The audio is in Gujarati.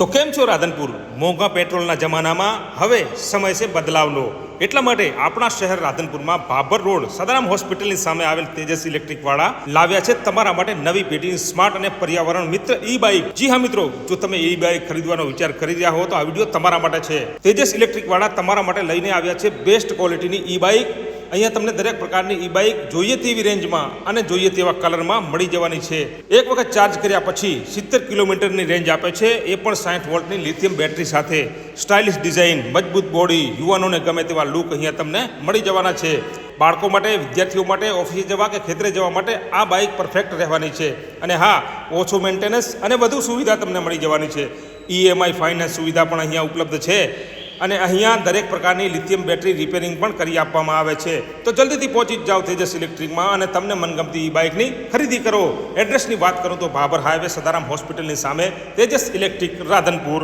તો કેમ છો રાધનપુર? મોંઘા પેટ્રોલના જમાનામાં હવે સમય છે બદલાવનો. એટલા માટે આપણા શહેર રાધનપુરમાં ભાભર રોડ સદારામ હોસ્પિટલની સામે આવેલ તેજસ ઇલેક્ટ્રિક વાળા લાવ્યા છે તમારા માટે નવી પેઢીની સ્માર્ટ અને પર્યાવરણ મિત્ર ઈ બાઇક. જી હા મિત્રો, જો તમે ઈ બાઇક ખરીદવાનો વિચાર કરી રહ્યા હો તો આ વિડીયો તમારા માટે છે. તેજસ ઇલેક્ટ્રિક વાળા તમારા માટે લઈને આવ્યા છે બેસ્ટ ક્વોલિટીની ઈ બાઇક. અહીંયા તમને દરેક પ્રકારની ઈ બાઇક જોઈએ તેવી રેન્જમાં અને જોઈએ તેવા કલરમાં મળી જવાની છે. એક વખત ચાર્જ કર્યા પછી 70 કિલોમીટરની રેન્જ આપે છે, એ પણ 60 વોલ્ટની લિથિયમ બેટરી સાથે. સ્ટાઇલિશ ડિઝાઇન, મજબૂત બોડી, યુવાનોને ગમે તેવા લુક અહીંયા તમને મળી જવાના છે. બાળકો માટે, વિદ્યાર્થીઓ માટે, ઓફિસે જવા કે ખેતરે જવા માટે આ બાઇક પરફેક્ટ રહેવાની છે. અને હા, ઓછું મેન્ટેનન્સ અને વધુ સુવિધા તમને મળી જવાની છે. EMI ફાઇનાન્સ સુવિધા પણ અહીંયા ઉપલબ્ધ છે. અને અહીંયા દરેક પ્રકારની લિથિયમ બેટરી રિપેરિંગ પણ કરી આપવામાં આવે છે. તો જલ્દીથી પહોંચી જ જાઓ તેજસ ઇલેક્ટ્રિકમાં અને તમને મનગમતી ઈ બાઇકની ખરીદી કરો. એડ્રેસની વાત કરું તો ભાભર હાઈવે સદારામ હોસ્પિટલની સામે તેજસ ઇલેક્ટ્રિક રાધનપુર.